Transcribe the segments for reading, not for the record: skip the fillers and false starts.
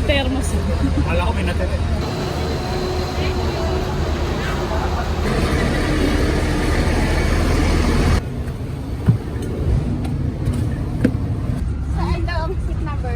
ng thermos. Wala ko may natira. Saan daw ang seat number?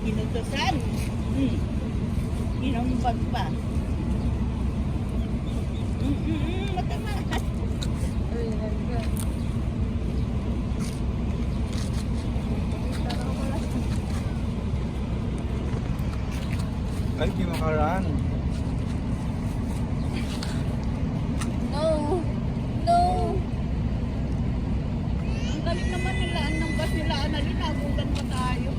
Ginutusan. Ginumbag pa. Matama. Ay, di makaraan. No. No. Ang galing naman nila ng bus nila. Nalinabutan pa tayo.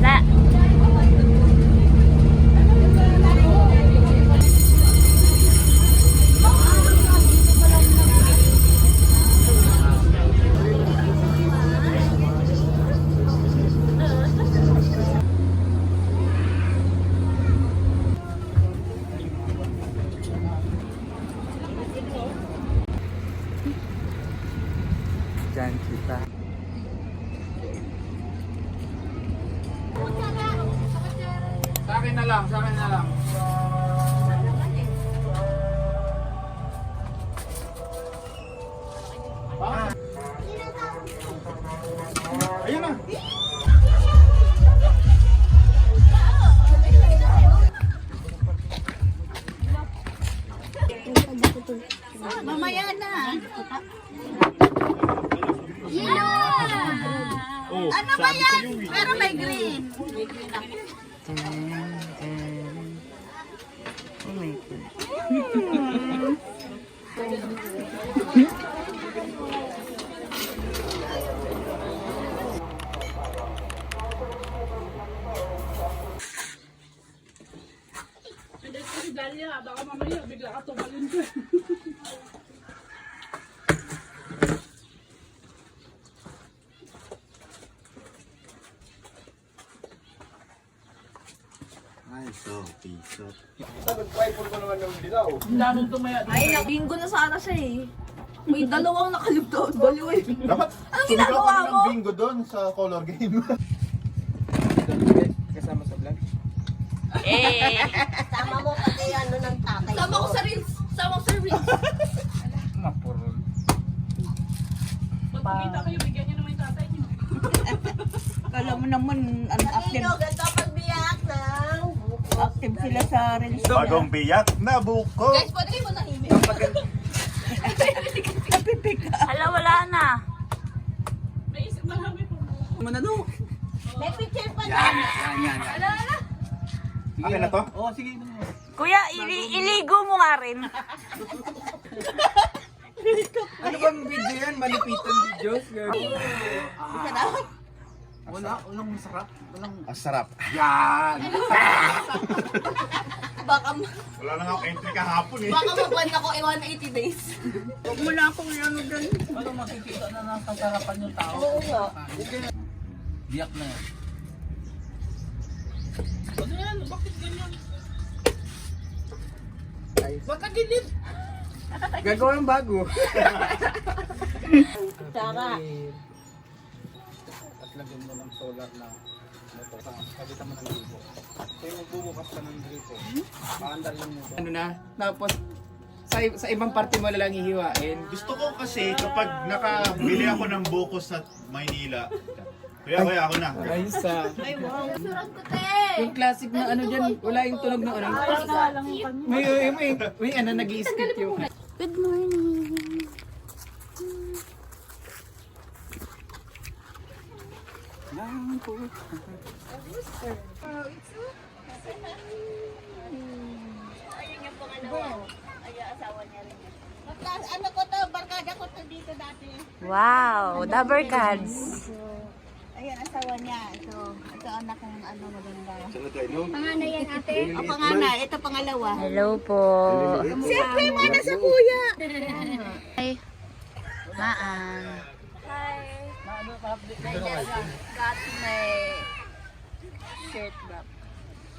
La. Diyan kita. Sa akin na lang, sa akin na lang. Ah. Ayun na. Mamaya na. Oh, Ano ba yan? Pero may green. Oh my God. Hindi ko si Dalia, baka mamaya bigla ka tumalun ko. Ay, so, pisot. Damong tumaya. Ay, bingo na sana siya eh. May dalawang nakalugtod. Baliw eh. Dapat, Anong ginagawa sumigaw ka mo? ng bingo doon sa color game. Kasama sa vlog? Eh. Sama mo pati ano ng tatay Sama ko sa reels. Sama ko sa reels. Mapurol. Pag kumita kayo, bigyan niyo naman yung tatay niyo. Kala mo naman active, Ganito pagbiyak ng active sila sa reels. Bagong biyak na buko. Guys, pwede kayo manahimik. Napipik ka. Hala, wala na. May isip marami po. May picture pa Yan. Akin na to? Oo, sige. Kuya, iligo mo nga rin. Ano bang video yan? Malipitan videos? Walang masarap. Masarap. Yan. Baka, Wala na nga ako entry kahapon eh. baka mabuwan ako in 180 days. Huwag mo na akong ano dyan. Ano makikita na nakasarapan yung tao? Oo nga. Biyak na yan. Ano yan? Bakit ganyan? Baka gilid. Gagawa ng bago. Tsaka. At lagyan mo ng solar na Kabitan mo ng gripo. Kaya magbubukas ka ng gripo. Paandar yung motor. Ano na? Tapos, sa ibang parte mo lang hihiwain. Gusto ko kasi kapag nakabili ako ng buko sa Maynila, kuya ako na. Ayos sa... Ay, wow. Surat ko, te. Yung classic na ano dyan, wala yung tunog na ano. May ano, nag-i-skip yung... Good morning. Ano ko to, barkada ko to dito dati. Wow, Dabber Cards. Ayan, asawa niya. Ito anak ng ano maganda. Panganay yan ate. O panganay, ito pangalawa. Hello po. Siyempre, mana sa kuya. Hi. Maan. Hi. I just got my shirt back.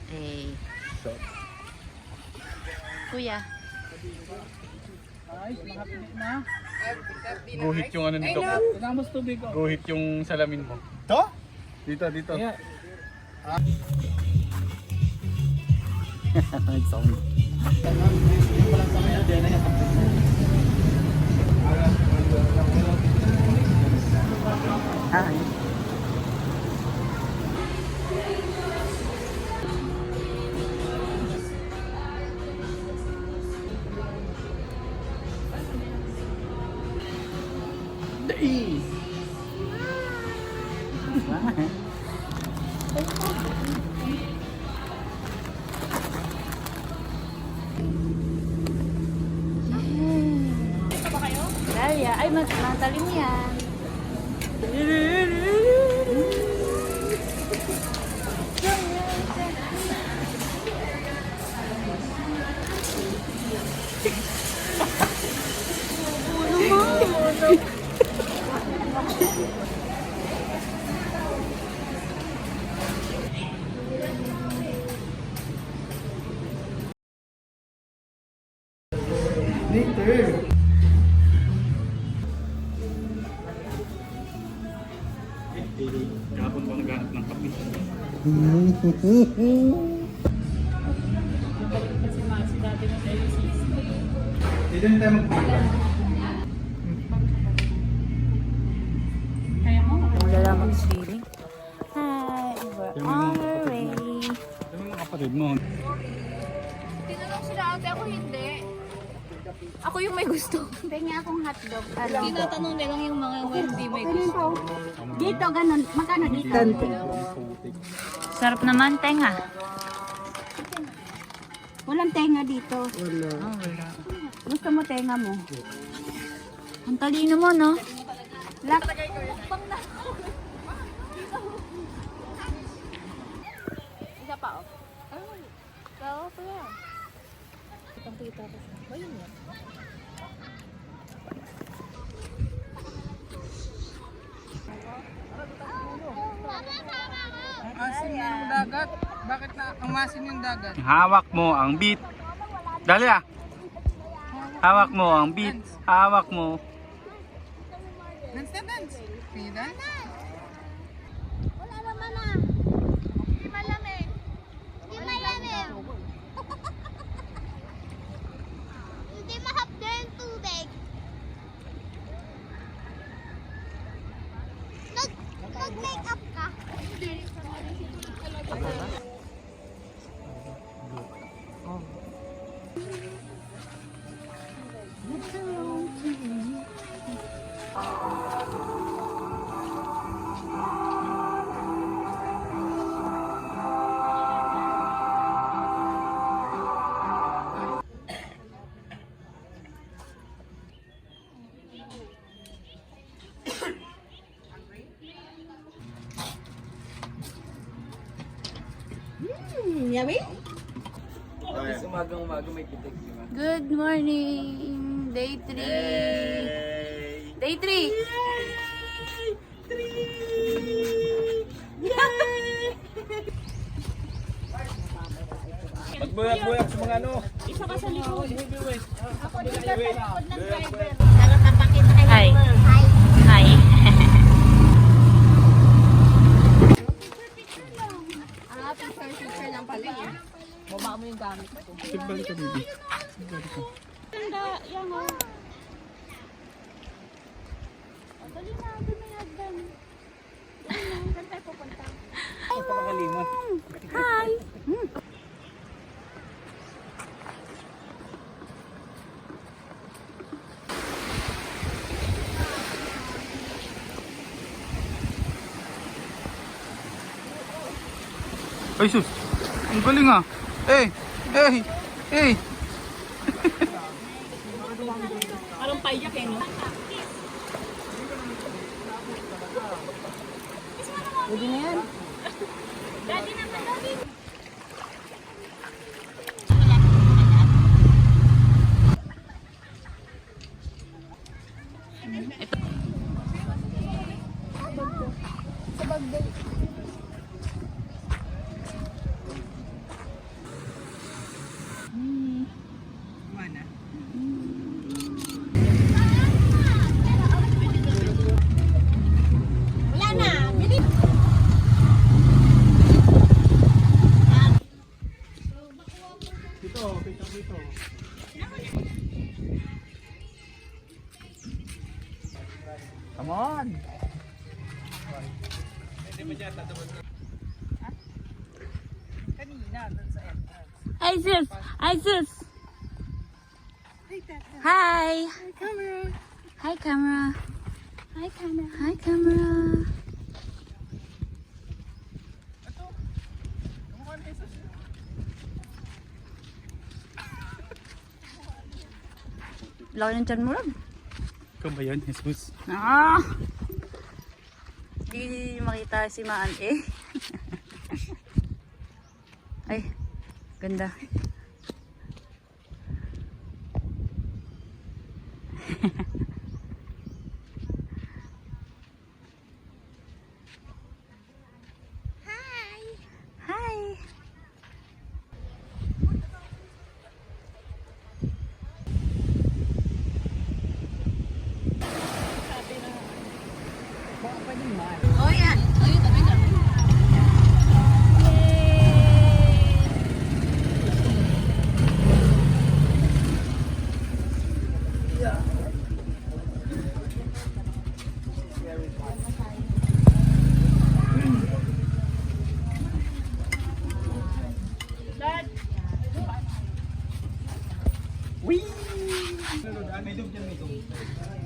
Hey. Kuya. Guhit yung ano nito. Tinamos tubig ko. Guhit yung salamin mo. To? Dito, dito. Kaya, Dalia. Ay, matalim yan. later. Kahapon ko naghanap ng kape. Dito na tayo magpapagod. Wala lang mag-swimming. Hi, we're on our way. Ano yung kapatid mo? Tinanong sila ate, ako hindi. Ako yung may gusto. Pengi akong hotdog. Tinatanong nilang yung mga hindi may gusto. Dito, ganun. Magkano dito? Sarap naman, tenga. Walang tenga dito. Wala. Gusto mo tenga mo? Ang talino mo, no? Lak. Isa pa, oh. Ay, oo pa yan. Kitang-kita ko siya. Ba yun yan? Asin yung dagat. Bakit na umasin yung dagat? Hawak mo ang beat. Dali ah. Hawak mo ang beat. Hawak mo. Dance na dance. Can you dance? Wala naman ah. Hindi malamig. Hindi malamig. Hindi mahapdo yung tubig. Nag-make up ka? Yummy? Yes, umagang-umaga may kitik, di ba? Good morning. Day 3. Day 3. Magbuyak-buyak sa mga ano. Hi. Hi. Hi! Ay sus, ang galing ah. Eh, eh, eh. Parang payak eh, no? Daddy naman, Daddy! Come on! Hi, sis! Hi, sis! Hi! Hi, camera! Hi, camera! Hi, camera! Hi, camera! Laki ng tiyan mo lang. Ikaw ba yun, Jesus? Ah! Hindi makita si Maan eh. Ay, ganda. Hi! Hi! Oh, yan. Ayun, tabi na.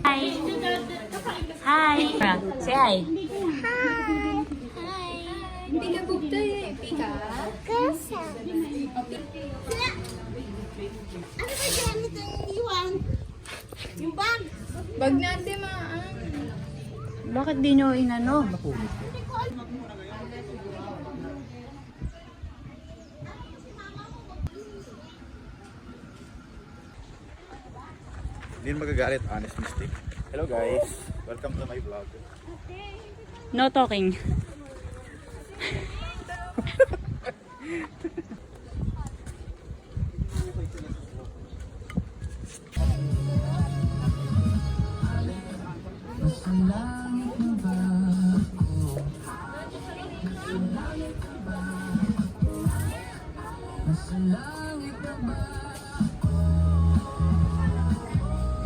Hi. Hi. Say hi. Hi. Hindi ka bugta eh. Pika. Kasa. Ano ba gamit ang iwan? Yung bag. Bag natin maan. Bakit di nyo inano? Hindi magagalit, honest mistake. Hello guys, welcome to my vlog. No talking.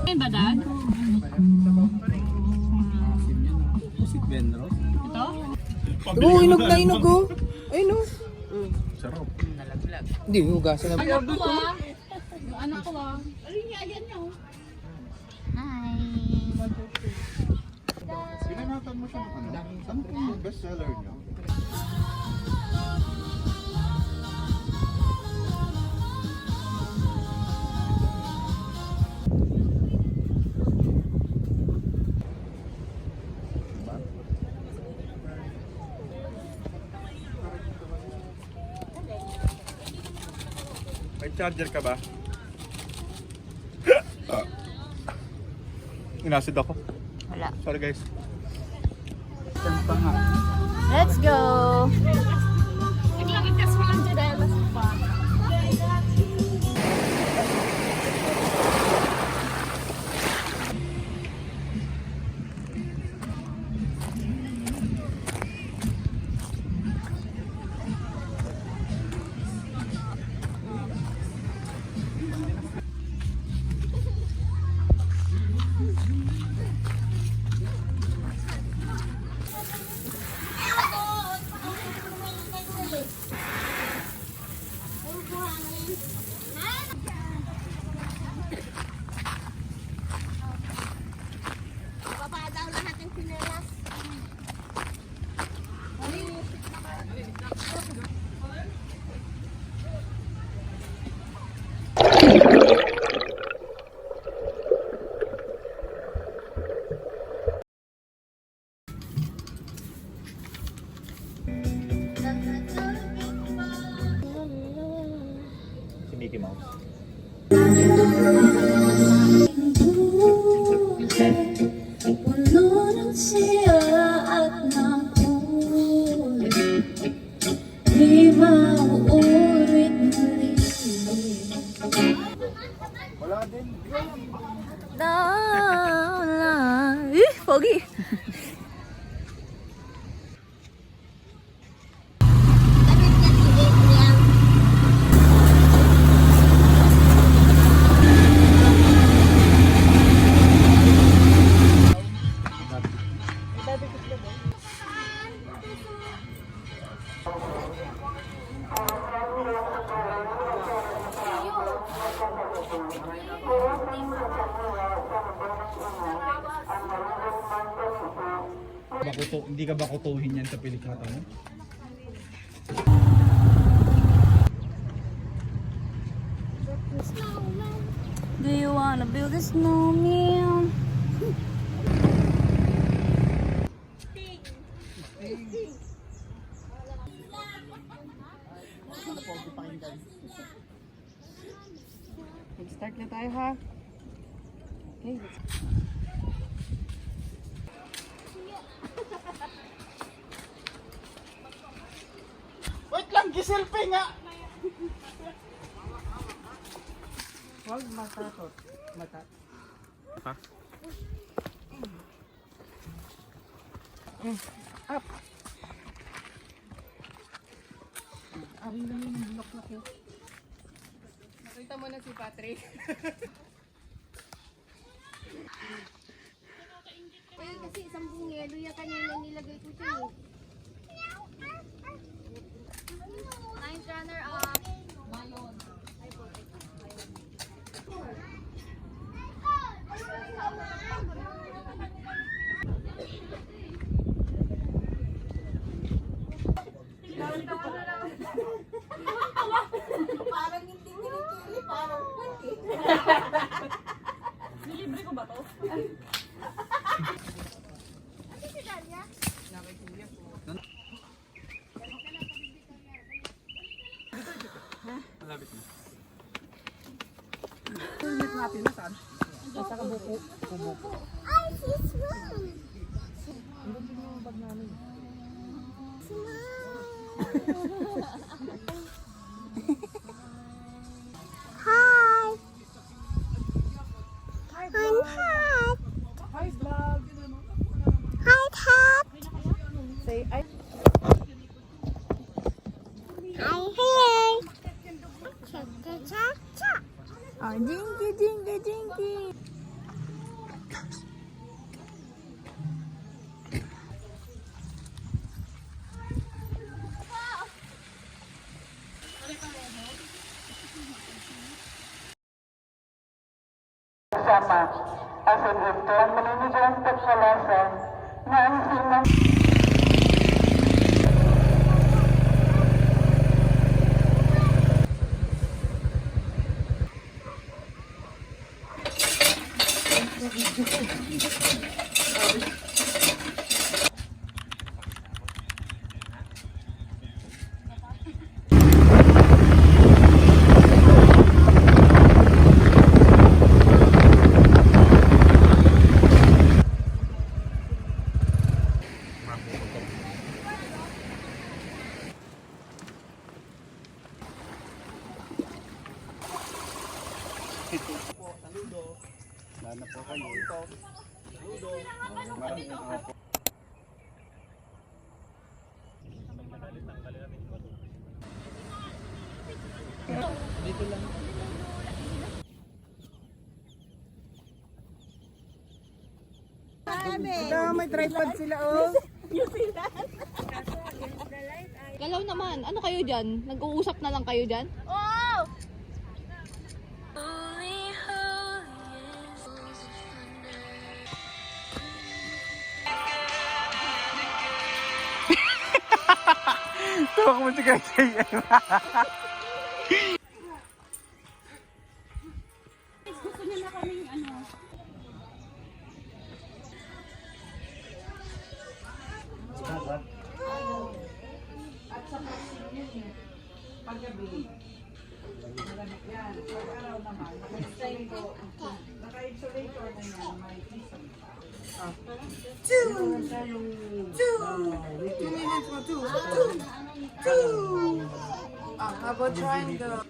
Ay, badag? Pusit Benro. Ito? Oo, inog na inog oh. Ayun oh. Sarap. Hindi, hugasan na. Anak ko ah. Yung anak ko ah. Ayun niya, yan niya oh. Hi. Sinanatan mo siya ng ano? Saan po yung bestseller niyo? May charger ka ba? Inasid ako. Wala. Sorry guys. Let's go. Biglang itas mo lang dyan. Pa. Mickey Mouse. Puno ng siya at ng ulit, di mauulit muli. Pogi! Hindi ka ba kutuhin yan sa pelikata mo? Do you wanna build a snowman? Mag-start na tayo ha. Okay, let's Wait lang, giselfie nga! Huwag matatot. Mata. Ha? Up! Ari lang yung bulok na ko. Nakita mo na si Patrick. Ayun kasi isang bungelo yung kanina nilagay ko siya eh. Ninth runner up. Nilibre ko ba to? Malapit na. Tulit natin na saan? Nasa kabuko. Kubuko. Hi vlog! Say I. Oh, jinky, jinky, jinky. Sama as an intern maninigang pagkalasan na ang sinang May tripod sila oh. Galaw naman. Ano kayo dyan? Nag-uusap na lang kayo dyan? Oh! Tuwak mo si Kay. Gusto niya na kaming ano. Paggabi. Malamig yan. 2 minutes mo, 2. How about trying the...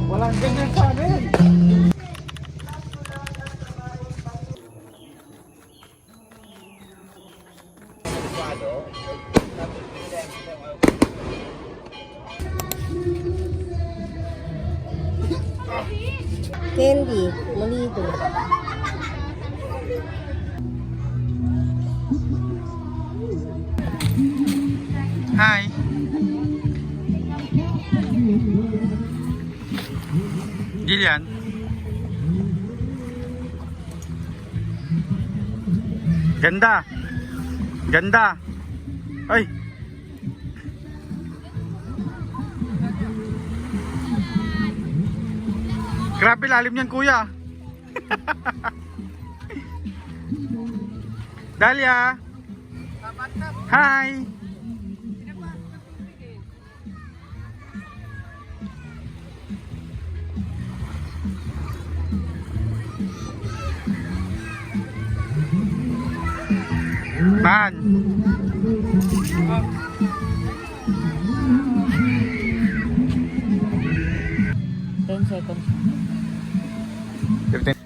Walang ganyan sa amin. Candy, malito. Hi. Jillian. Ganda. Ganda. Ay. Grabe lalim niyan, kuya. Dalia. Hi. Man. 10 seconds. 15.